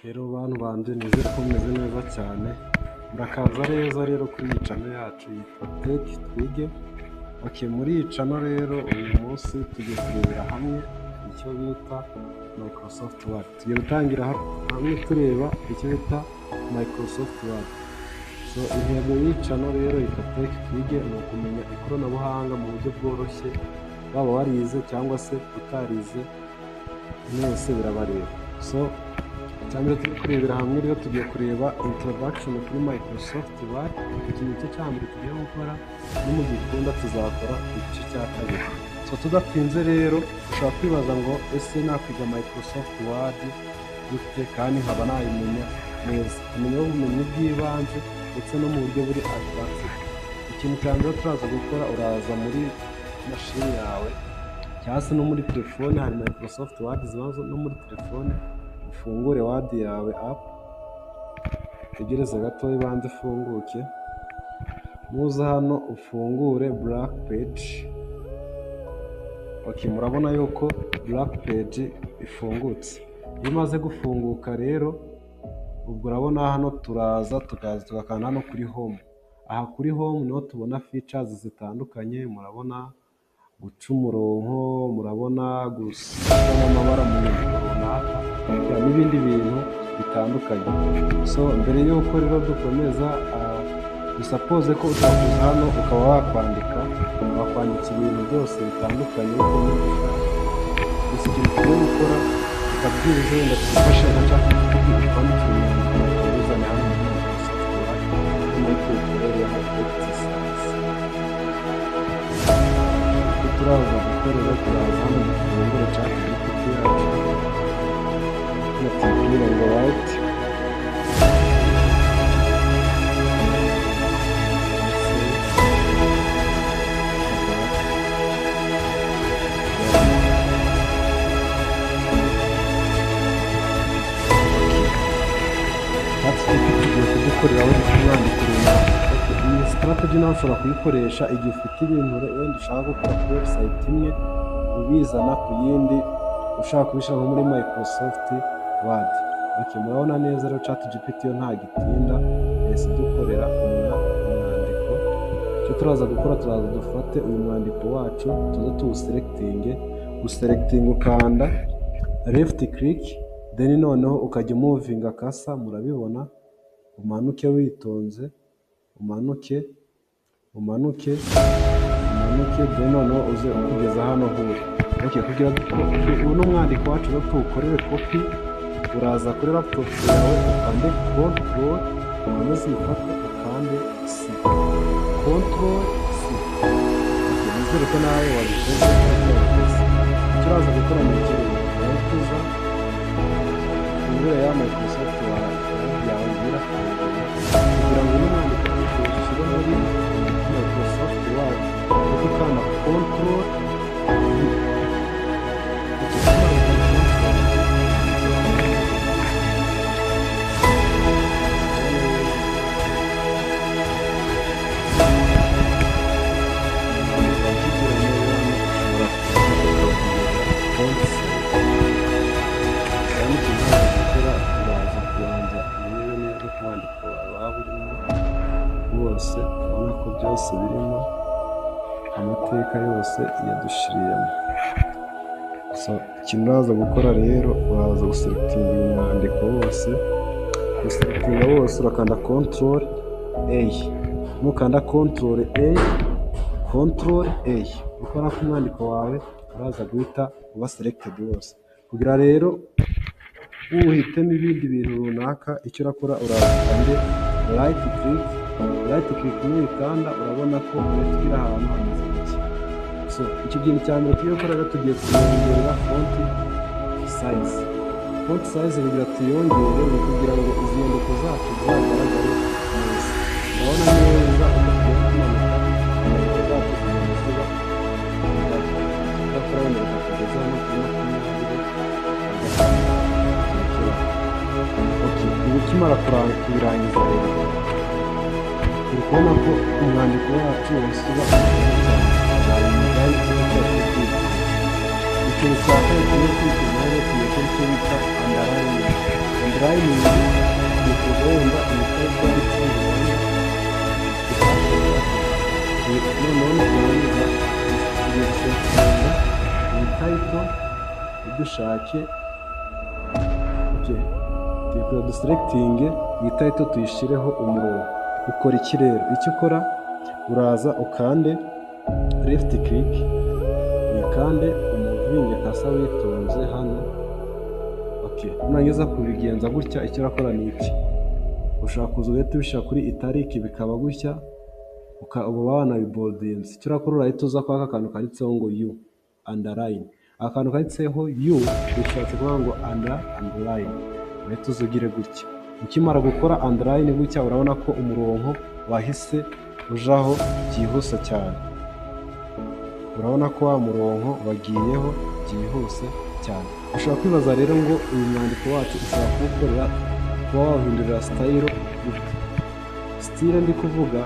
Rero bantu banje nizere ko mumeze neza cyane, murakaza neza rero kuri iyi channel yacu yitwa Tech Twige. Muri iyi channel rero uyu munsi tugiye kurebera hamwe icyo bita Microsoft Word. Tugiye gutangira hamwe tureba icyo bita Microsoft Word. Intego y'iyi channel rero yitwa Tech Twige ni ukumenya ikoranabuhanga mu buryo bworoshye, waba warize cyangwa se utarize mwese birabareba. Cyangwa turi kurebera hamwe rero tugiye kureba introduction kuri Microsoft Word. Iki ni cyo cyambere tugiye gukora, no mu gikunda tuzakora igice cya kabiri. Tudatinze rero ushobora kwibaza ngo ese nakwiga Microsoft Word gute kandi nkaba nayimenya neza. Kumenya ubumenyi bw'ibanze ndetse no mu buryo buri advanced. Ikintu cya mbere turaza gukora, uraza muri mashini yawe cyangwa se no muri telefone, hari Microsoft Word zibazo no muri telefone. Ufungure Word yawe app, tegereze gato ibanze ifunguke. Muza hano ufungure black page. Murabona yuko black page ifungutse. Iyo imaze gufunguka rero, ubwo urabona hano turaza tugakanda hano kuri home. Aha kuri home niho tubona features zitandukanye. Murabona guca umurongo, murabona gushyiramo amabara mu nyandiko runaka n'ibindi bintu bitandukanye. Mbere y'uko rero dukomeza, dusapoze ko ushobora hano ukaba wakwandika ibintu byose bitandukanye uko ubishaka. Gusa ikintu tugiye gukora tukabwiriza wenda tugufashe agashaka kwandikira inyandiko tuzana hano muri Microsoft Word muri tutorial ya exercise. Turaza gukorera, turaza hano dufungure chat GPT yacu, natubwire ngo write kudukorera aho umwandiko runaka. Iyi strategy nawe ushobora kuyikoresha igihe ufite ibintu wenda ushaka gukora kuri website imwe ubizana ku yindi, ushaka kubishyira muri Microsoft Word. Murabona neza rero chat GPT yo nta gitinda, ese dukorera umwandiko. Icyo turaza gukora, turaza dufate uyu mwandiko wacu tuze tuwuselecting, ukanda left click, then noneho ukajya movinga kasa. Murabibona, umanuke witonze, umanuke, then noneho uze kugeza hano huri. Kugira uno mwandiko wacu rero tuwukorere copy, uraza kuri laptop yawe ukande control, umanuze uyifate ukande C, control C. Nizere ko nawe wabikoze. Icyo uraza gukora ni iki? Uratuza ufungure ya Microsoft Word yawe kugira ngo uno mwandiko ushyire muri Microsoft Word, ukanda control bose. Urabona ko byose birimo amateka yose yadushiriyemo. Ikintu uraza gukora rero, uraza guselectinga uyu mwandiko wose. Guselectinga wose urakanda control A. Nukanda control A, ukora ku mwandiko wawe uraza guhita uba selected wose. Kugira rero uhitemo ibindi bintu runaka, icyo urakora uraza kandi right click n'uyikanda, urabona ko iri ahantu hameze iki. Icyo kintu cya mbere tugiye gukora, tugiye kuyongerera font size. Font size kugira tuyongere kugira ngo izi nyandiko zacu zizagaragare neza. Urabona neza uko tugiye kumanuka inyandiko zacu zigenda ziba tudakora wenda tukageza hano kuri 20. Ukimara kubirangiza rero, turi kubona ko umwandiko wacu wose uba ikintu cya kabiri tugiye kwiteza rero, tugiye kuri icyo bita underline. underlining bivuga wenda ibikorwa bitandukanye noneho nurangiza tugiye guselectinga iyi title dushake tugiye duselectinge iyi title tuyishireho umurongo. Ukora iki rero? Icyo ukora uraza ukande left click ukande umuvinge kasa witonze hano. Nurangiza kubigenza gutya icyo urakora ni iki, ushaka kuza ugahita ubishyira kuri itariki bikaba gutya uba wanabiboldinze. Icyo urakora urahita uza kwa aka kantu kanditseho ngo u underline, akantu kanditseho u bishatse kuvuga ngo underline, urahita uza ugire gutya. Ukimara gukora underline gutya urabona ko umurongo wahise ujaho byihuse cyane, urabona ko wa murongo wagiyeho byihuse cyane. Ushobora kwibaza rero ngo uyu mwandiko wacu ushobora kuwukorera kuba wahindurira style gute? Style ndi kuvuga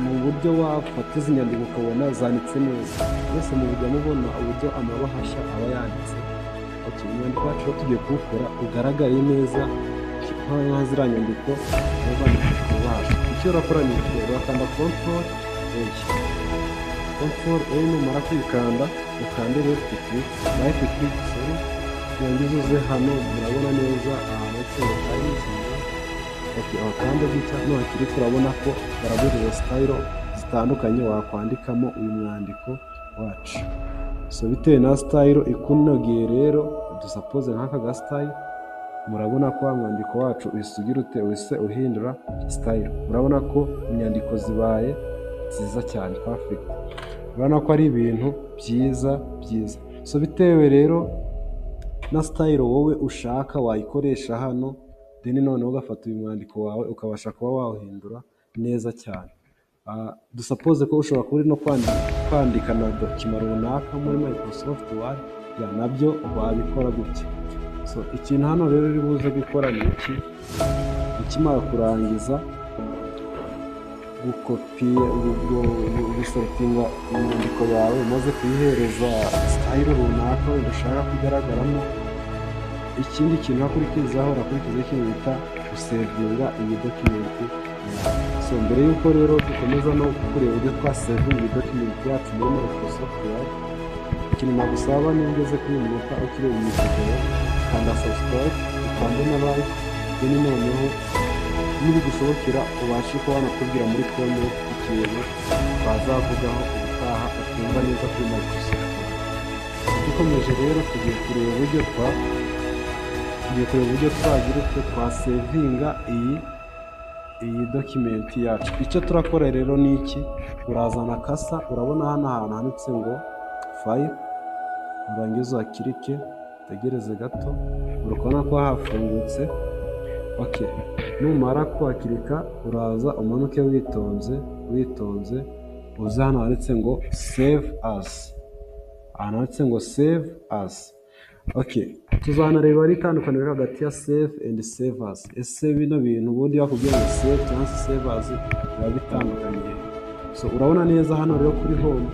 ni uburyo wafata izi nyandiko ukabona zanditse neza, mwese mujya mubona uburyo amabahasha aba yanditse. Umwandiko wacu rero tugiye kuwukora ugaragare neza nka ziriya nyandiko ziba zanditse ku mabahasha. Icyo urakora ni iki, urakanda control A, numara kwikanda ukande left click, yangiza uze hano murabona neza ahantu wakanda gutya nuhakiri kurabona ko baragurira style zitandukanye wakwandikamo uyu mwandiko wacu. Bitewe na style ikunogeye rero dusapoze nk'aka ga style, murabona ko wa mwandiko wacu uhisugira ute wese uhindura style. Murabona ko inyandiko zibaye nziza cyane perfect, urabona ko ari ibintu byiza. Bitewe rero na style wowe ushaka wayikoresha hano, then noneho ugafata uyu mwandiko wawe ukabasha kuba wawuhindura neza cyane. Dusapoze ko ushobora kuba uri no kwandika na dokima runaka muri Microsoft Word, nabyo wabikora gutya. Ikintu hano rero uri buze gukora ni iki, ukimara kurangiza guselectinga inyandiko yawe umaze kuyihereza style runaka wenda ushaka kugaragaramo, ikindi kintu wakurikizaho urakurikizaho ikintu bita gusevinga iyi document yawe. Mbere y'uko rero dukomeza no kureba uburyo twasevinga iyi document yacu muri Microsoft Word, ikintu nagusaba niba ugeze kuri uyu munota ukireba iyi video, kanda subscribe, ukande na like, then noneho nibigusohokera ubashe kuba wanatubwira muri comment ikintu twazavugaho ubutaha ukumva neza kuri Microsoft. Dukomeje rero tugiye kureba uburyo twagira utwo twasevinga iyi document yacu. Icyo turakora rero ni iki, urazana kasa, urabona hano ahantu handitse ngo file, urangiza ukirike utegereze gato, urabona ko hafungutse. Numara kwakirika uraza umanuke witonze uza hano handitse ngo save as, ahantu handitse ngo save as. Tuzanareba ari itandukaniro hagati ya save and save as. Ese bino bintu ubundi bakubwiye ngo save cyangwa se save as biba bitandukaniye? Urabona neza hano rero kuri home,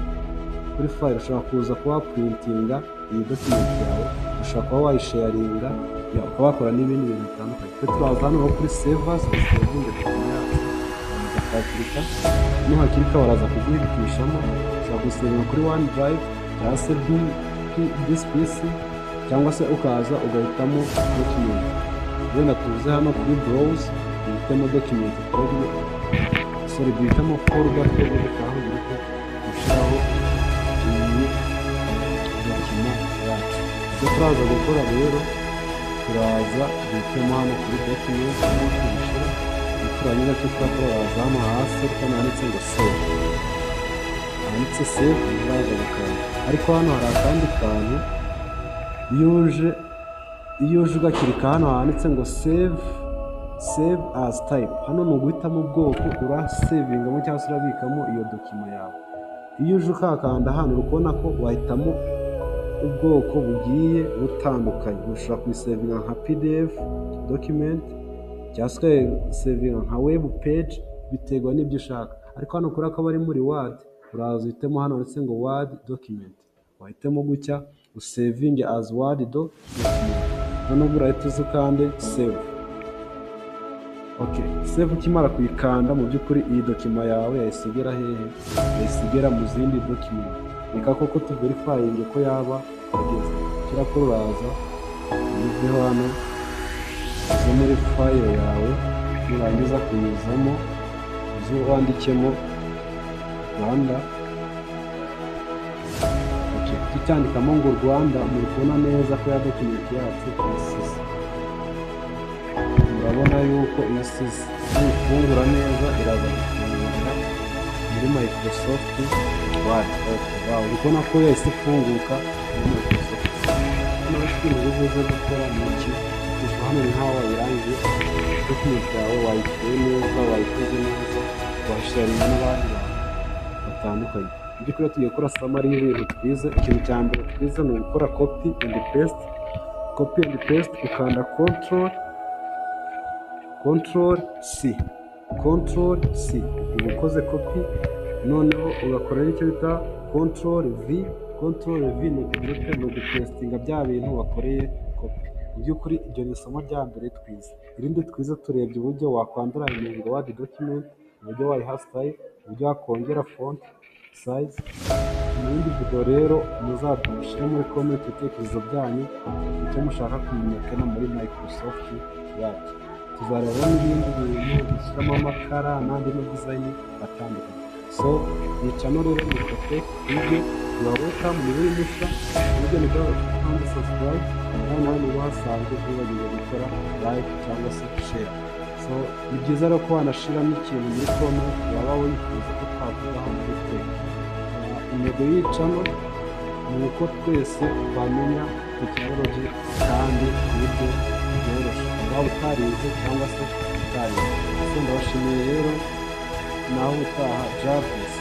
kuri file ushobora kuza kuba printinga iyi document yawe, ushobora kuba wayisharinga, ukaba wakora n'ibindi bintu bitandukanye. Turaza hano kuri save as, ukakirika, nuhakirika baraza kuguhitishamo, ushobora gusevinga kuri OneDrive cyangwa se this PC, cyangwa se ukaza ugahitamo document. Wenda tuze hano kuri browse uhitemo document, duhitamo folder twebwe twahurira ko gushyiraho iyi dokima yacu. Icyo turaza gukora rero, turaza duhitemo hano kuri document tubishyira, turangiza cyo turakora waza hano hasi kandi handitse ngo save, handitse save uraza gukanda. Ariko hano hari akandi kantu, iyo uje ugakirika hano handitse ngo save as type, hano ni uguhitamo ubwoko urasevingamo cyangwa se urabikamo iyo dokima yawe. Iyo uje ukakanda hano urabona ko wahitamo ubwoko bugiye butandukanye, ushobora kuyisevinga nka PDF document cyangwa se ukayisevinga nka web page, biterwa n'ibyo ushaka. Ariko hano kubera ko bari muri Word, uraza uhitemo hano handitse ngo Word document, wahitemo gutya usevinge as Word document, noneho urahita uza ukande save. save ukimara kuyikanda mu by'ukuri iyi dokima yawe yahise igera hehe? Yahise igera mu zindi document. Reka koko tuverifayinge ko yaba yageze. Kirakora uraza uyiveho hano uze muri file yawe, nurangiza kunyuzamo uze wandikemo Rwanda. Tucyandikamo ngo Rwanda, muri kubona neza ko ya document yacu isize. Murabona yuko isize. Nifungura neza iraza gufungura muri Microsoft Word. Wow, uri kubona ko yahise ifunguka muri Microsoft. Hano ikintu uri buze gukora ni iki? Gusa hano ni nk'aho wayirangiye document yawe, wayikuye neza, wayikoze neza, washaringa n'abandi batandukanye. By'ukuri tugiye gukora summary y'ibintu twize. Ikintu cya mbere twize ni ugukora copy and paste. Copy and paste ukanda Control C. Uba ukoze copy, noneho ugakora n'icyo bita Control V. Control V ni ugupestinga bya bintu wakoreye copy. Mu by'ukuri ibyo ni isomo rya mbere twize. Irindi twize turebye uburyo wakwandura imirongo Word document, uburyo wayiha style, uburyo wakongera font size. Mu yindi video rero muzadushyire muri comment ibitekerezo byanyu, icyo mushaka kumenyekana muri Microsoft Word. Tuzareba n'ibindi bintu dushyiramo amakara n'andi madizayini atandukanye. So iyi channel rero ni Protect Twige. Welcome ni buri mushya uburyo ni bwo kandi subscribe kandi nawe niba hasanzwe ntibagire gukora like cyangwa se share. So ni byiza rero ko wanashiramo ikintu muri comment waba wifuza ko twavugaho muri twese. Intego y'iyi channel ni uko twese twamenya technology kandi ku buryo bworoshye, waba utarize cyangwa se utarize. So ndabashimiye rero, naho utaha Jarvis.